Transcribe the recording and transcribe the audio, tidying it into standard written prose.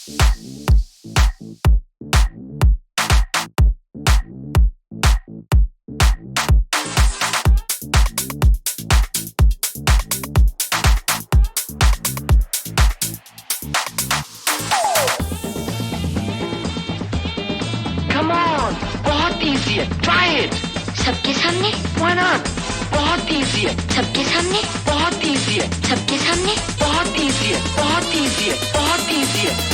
Come on, बहुत easy है. Try it. सबके सामने Why not? बहुत easy है. सबके सामने बहुत easy है. सबके सामने बहुत easy है. बहुत easy है. बहुत easy है.